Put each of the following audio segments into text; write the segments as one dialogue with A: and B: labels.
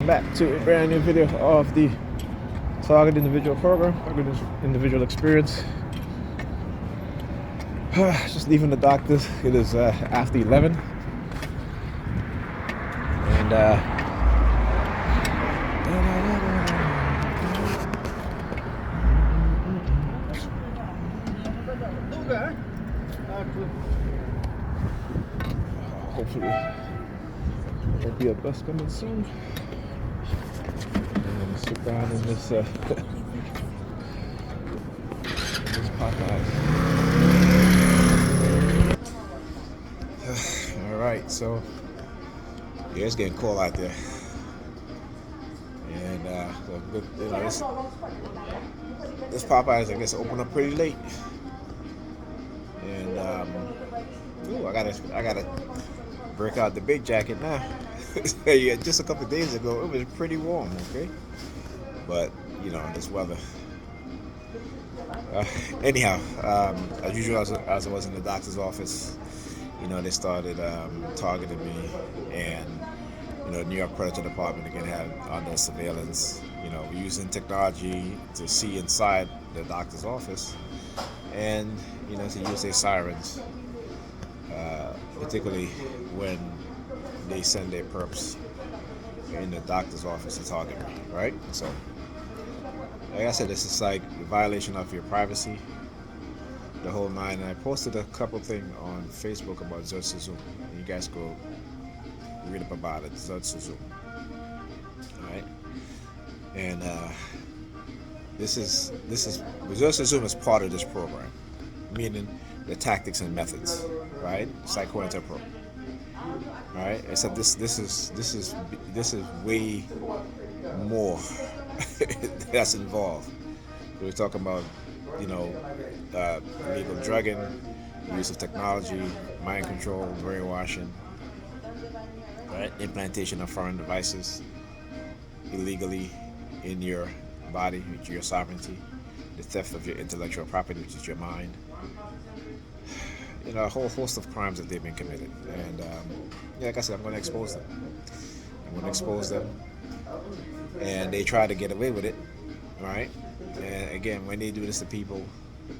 A: back to a brand new video of the Target Individual Program, Target Individual Experience. Just leaving the doctors. It is after 11, and hopefully there'll be a bus coming soon. And sit down in this this Popeyes. All right, so yeah, it's getting cold out there, and this Popeyes, I guess, opened up pretty late, and I gotta break out the big jacket now. Yeah, just a couple of days ago it was pretty warm, okay, but this weather. Anyhow, as usual, as I was in the doctor's office, they started targeting me, and the New York Predator Department again had under surveillance. We're using technology to see inside the doctor's office, and to use their sirens, particularly when they send their perps in the doctor's office to target me, right? So, like I said, this is like a violation of your privacy, the whole nine. And I posted a couple things on Facebook about Zertsuzum. You guys go read up about it, Zertsuzum. Alright? And Zertsuzum is part of this program, meaning the tactics and methods, right? Psychointerpro. Right? Except this is way more that's involved. We're talking about illegal drugging, use of technology, mind control, brainwashing, right? Implantation of foreign devices illegally in your body, with your sovereignty, the theft of your intellectual property, which is your mind. A whole host of crimes that they've been committed, and like I said, I'm going to expose them. And they try to get away with it, right? And again, when they do this to people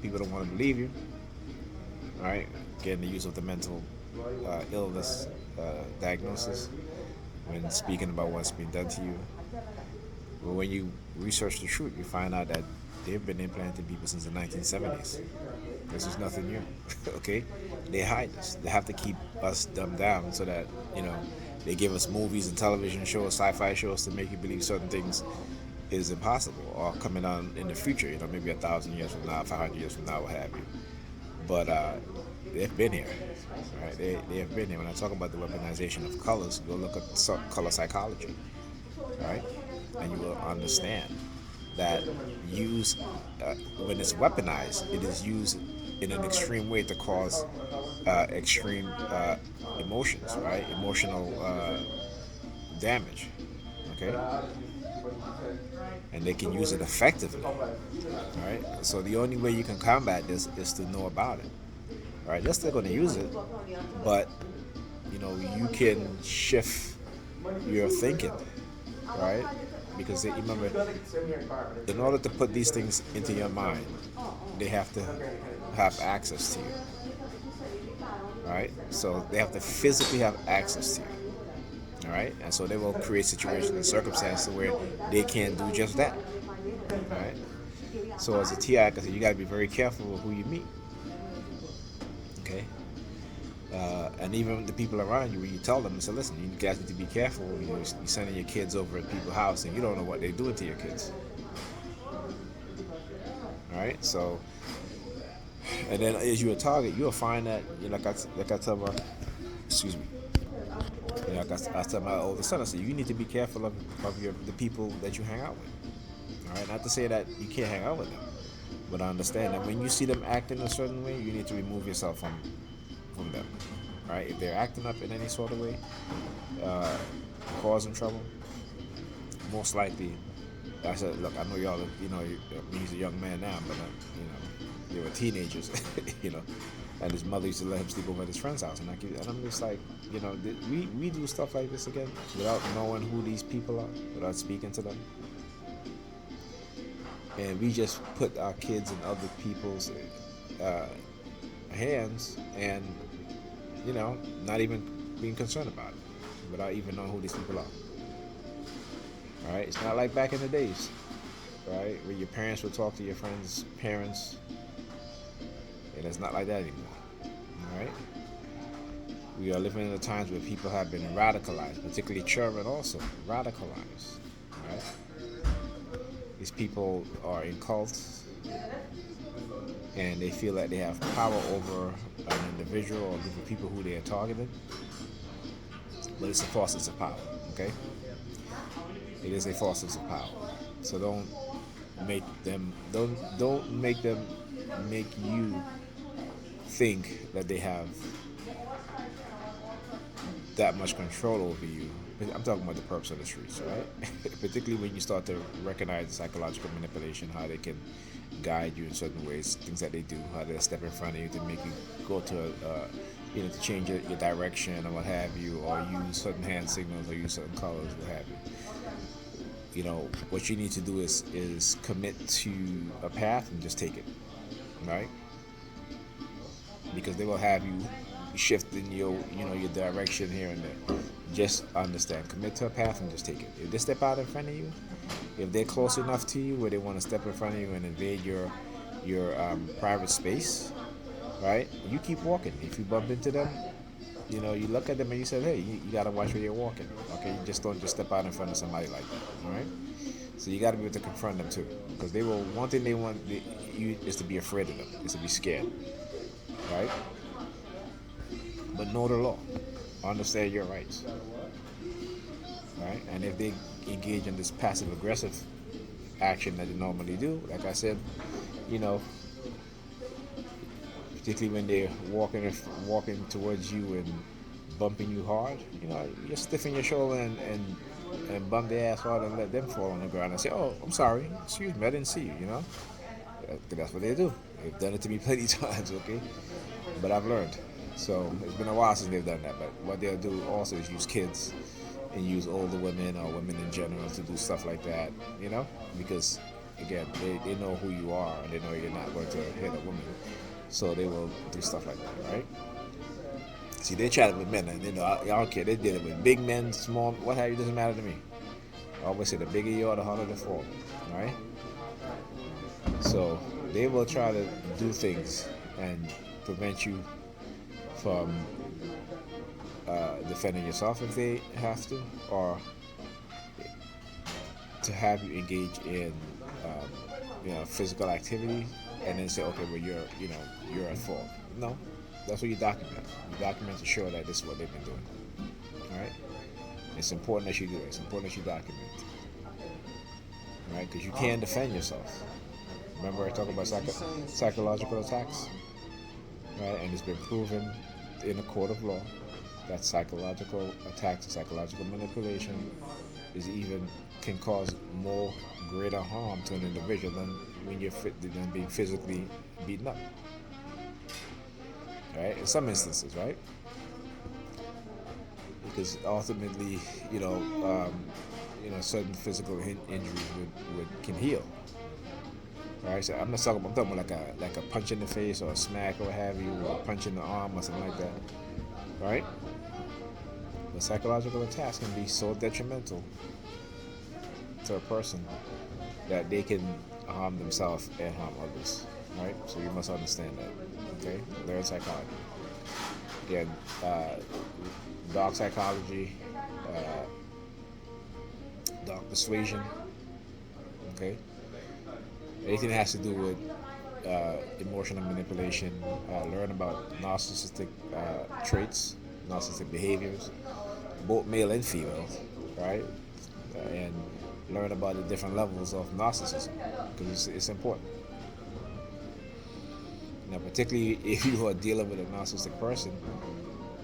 A: don't want to believe you, right? Again, the use of the mental illness diagnosis when speaking about what's been done to you. But when you research the truth, you find out that they've been implanting people since the 1970s. This is nothing new, okay? They hide this. They have to keep us dumbed down so that, they give us movies and television shows, sci-fi shows to make you believe certain things is impossible or coming on in the future, maybe 1,000 years from now, 500 years from now, what have you. But they've been here, right? They have been here. When I talk about the weaponization of colors, go look at color psychology, right? And you will understand that when it's weaponized, it is used in an extreme way to cause extreme emotions, right? Emotional damage, okay? And they can use it effectively, right? So the only way you can combat this is to know about it, right? They're still going to use it, but you can shift your thinking, right? Because remember, in order to put these things into your mind, they have to have access to you, right? So they have to physically have access to you, all right? And so they will create situations and circumstances where they can do just that, all right? So as a TI, like I said, you got to be very careful with who you meet, okay? And even the people around you, when you tell them, say, listen, you guys need to be careful. You're sending your kids over at people's house, and you don't know what they're doing to your kids. All right, so, and then as you're a target, you'll find that, like I tell my, excuse me, like I tell my older son, I say, you need to be careful of the people that you hang out with. All right, not to say that you can't hang out with them, but I understand that when you see them acting a certain way, you need to remove yourself from them. Right? If they're acting up in any sort of way, causing trouble, most likely, I said, look, I know y'all, he's a young man now, but, they were teenagers, And his mother used to let him sleep over at his friend's house, and I'm just like, we do stuff like this again without knowing who these people are, without speaking to them, and we just put our kids in other people's uh, hands, and not even being concerned about it, without even knowing who these people are. All right, it's not like back in the days, right, where your parents would talk to your friends' parents, and it's not like that anymore. All right, we are living in the times where people have been radicalized, particularly children also radicalized. All right, these people are in cults, and they feel that they have power over an individual or a group of people who they are targeting, but it's a false sense of power. Okay, it is a false sense of power. So don't make them make you think that they have that much control over you. I'm talking about the perps of the streets, right? Particularly when you start to recognize psychological manipulation, how they can guide you in certain ways, things that they do, how they step in front of you to make you go to to change your direction or what have you, or use certain hand signals or use certain colors, what have you. What you need to do is commit to a path and just take it, right? Because they will have you shifting your direction here and there. Just understand, commit to a path and just take it. If they step out in front of you, if they're close enough to you where they want to step in front of you and invade your private space, right? You keep walking. If you bump into them, you look at them and you say, hey, you gotta watch where you're walking. Okay, you just don't just step out in front of somebody like that. All right. So you gotta be able to confront them too, because they will. One thing they want you is to be afraid of them, is to be scared, right? But know the law, understand your rights, right? And if they engage in this passive aggressive action that they normally do, like I said, you know, particularly when they're walking towards you and bumping you hard, you stiffen your shoulder and bump their ass hard and let them fall on the ground and say, "Oh, I'm sorry, excuse me, I didn't see you." That's what they do. They've done it to me plenty of times, okay? But I've learned. So it's been a while since they've done that. But what they'll do also is use kids and use older women or women in general to do stuff like that, because again, they know who you are and they know you're not going to hit a woman. So they will do stuff like that, right? See, they chat with men, and I don't care. They did it with big men, small, what have you. Doesn't matter to me. I always say the bigger you are, the harder to fall, right? So they will try to do things and prevent you from defending yourself if they have to, or to have you engage in physical activity, and then say, okay, well you're at fault. No, that's what you document. You document to show that this is what they've been doing. All right. It's important that you do it. It's important that you document. Right? Because you can defend yourself. Remember I talked about psychological attacks? Right? And it's been proven in a court of law that psychological attacks and psychological manipulation can cause more greater harm to an individual than being physically beaten up. Right? In some instances, right? Because ultimately, certain physical injuries can heal. Right, so I'm talking about like a punch in the face or a smack or what have you, or a punch in the arm or something like that, right? The psychological attacks can be so detrimental to a person that they can harm themselves and harm others, right? So you must understand that, okay? Learn psychology. Again, dark psychology, dark persuasion, okay? Anything that has to do with emotional manipulation, learn about narcissistic traits, narcissistic behaviors, both male and female, right? And learn about the different levels of narcissism, because it's important. Now, particularly if you are dealing with a narcissistic person,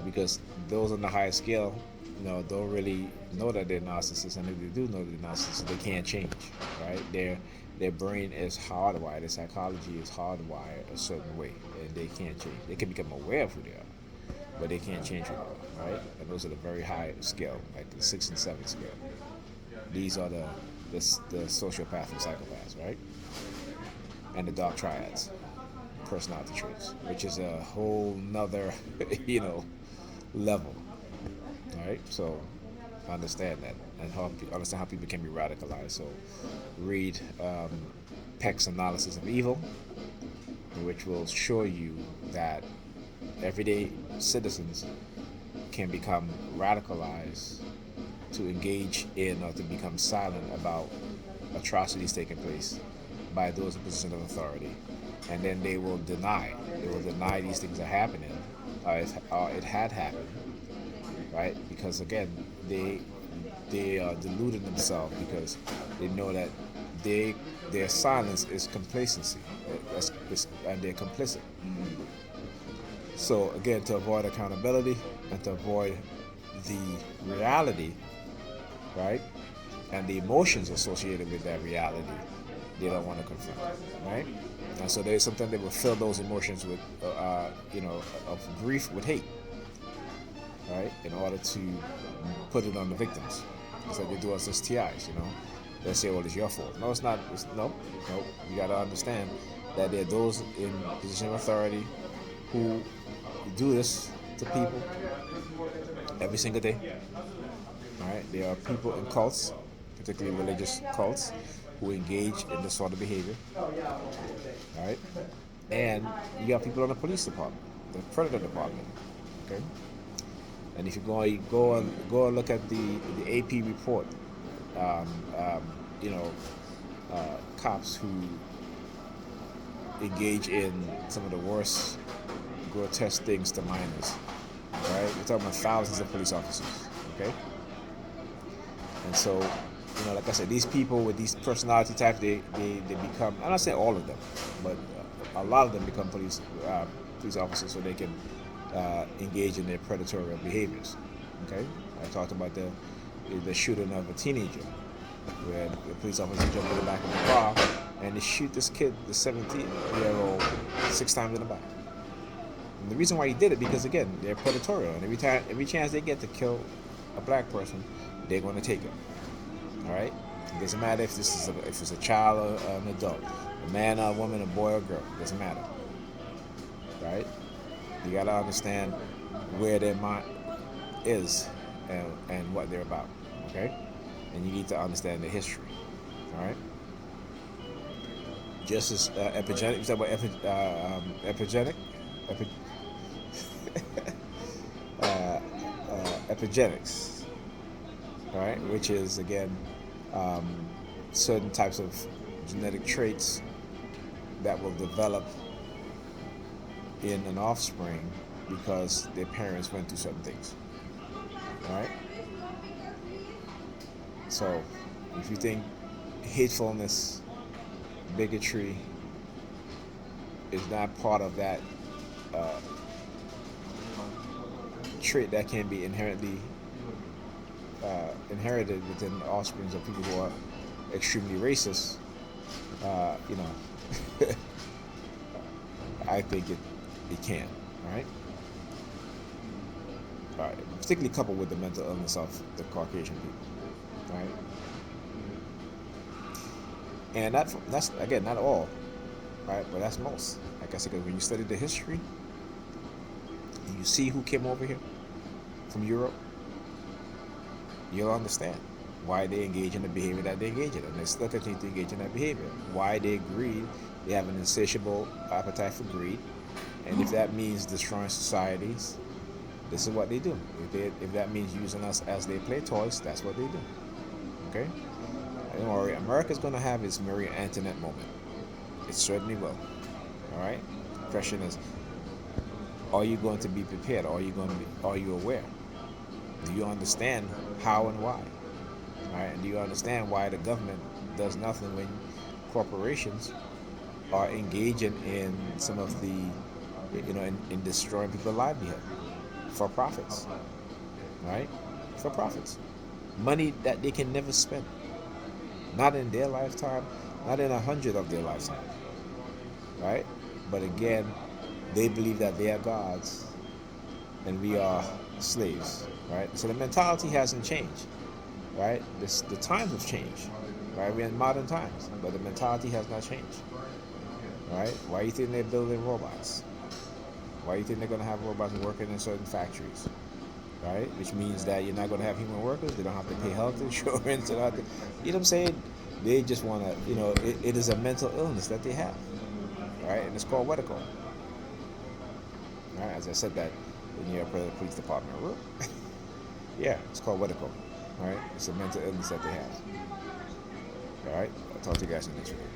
A: because those on the higher scale don't really know that they're narcissists, and if they do know they're narcissists, they can't change, right? Their brain is hardwired, their psychology is hardwired a certain way, and they can't change. They can become aware of who they are, but they can't change who they are, right? And those are the very high scale, like the 6 and 7 scale. These are the sociopath and psychopaths, right? And the dark triads, personality traits, which is a whole nother, level. All right, so understand that and understand how people can be radicalized. So read Peck's analysis of evil, which will show you that everyday citizens can become radicalized to engage in or to become silent about atrocities taking place by those in position of authority, and then they will deny these things are happening, or it had happened, right? Because again, they are deluding themselves because they know that they their silence is complacency, and they're complicit. So again, to avoid accountability and to avoid the reality, right, and the emotions associated with that reality, they don't want to confront, right? And so there's something that will fill those emotions with, of grief with hate, right, in order to put it on the victims. It's like they do us STIs, They say, well, it's your fault. No, it's not. No. You got to understand that there are those in position of authority who do this to people every single day. All right, there are people in cults, particularly religious cults, who engage in this sort of behavior. All right, and you got people in the police department, the predator department. Okay, and if you go and look at the AP report, um, um, you know, cops who engage in some of the worst grotesque things to minors. Right, we're talking about thousands of police officers. Okay, and so, like I said, these people with these personality types, they become, I'm not saying all of them, but a lot of them become police officers so they can engage in their predatory behaviors. Okay, I talked about the shooting of a teenager, where the police officer jumped in the back of the car and they shoot this kid, the 17-year-old, 6 times in the back. And the reason why he did it, because again, they're predatory, and every chance they get to kill a black person, they're going to take it. All right. It doesn't matter if if it's a child or an adult, a man or a woman, a boy or girl. It doesn't matter. Right. You got to understand where their mind is and what they're about. Okay. And you need to understand the history. All right. Just as epigenetic. You talk about epigenetic. Epigenetics, right? Which is again um, certain types of genetic traits that will develop in an offspring because their parents went through certain things, right? So, if you think hatefulness, bigotry is not part of that trait that can be inherently inherited within the offspring of people who are extremely racist, uh, you know, I think it can, right? All right, particularly coupled with the mental illness of the Caucasian people, right? And that's again not all, right? But that's most. Like I said, 'cause when you study the history, and you see who came over here from Europe, you'll understand why they engage in the behavior that they engage in, and they still continue to engage in that behavior. Why they greed? They have an insatiable appetite for greed, and if that means destroying societies, this is what they do. If that means using us as their play toys, that's what they do. Okay? Don't worry, America's going to have its Maria Antoinette moment. It certainly will. All right. The question is, are you going to be prepared? Are you aware? Do you understand how and why? All right. And do you understand why the government does nothing when corporations are engaging in some of the, in destroying people's livelihood for profits? Right? for profits, money that they can never spend, not in their lifetime, not in 100 of their lifetime, right? But again, they believe that they are gods and we are slaves, right? So the mentality hasn't changed, right? The times have changed, right? We're in modern times, but the mentality has not changed, right? Why do you think they're building robots? Why do you think they're going to have robots working in certain factories, right? Which means that you're not going to have human workers. They don't have to pay health insurance. They don't have to, you know what I'm saying? They just want to, it is a mental illness that they have, right? And it's called Wedico, right? As I said that in your police department. Yeah, it's called Wedico, right? It's a mental illness that they have. All right, I'll talk to you guys in the next video.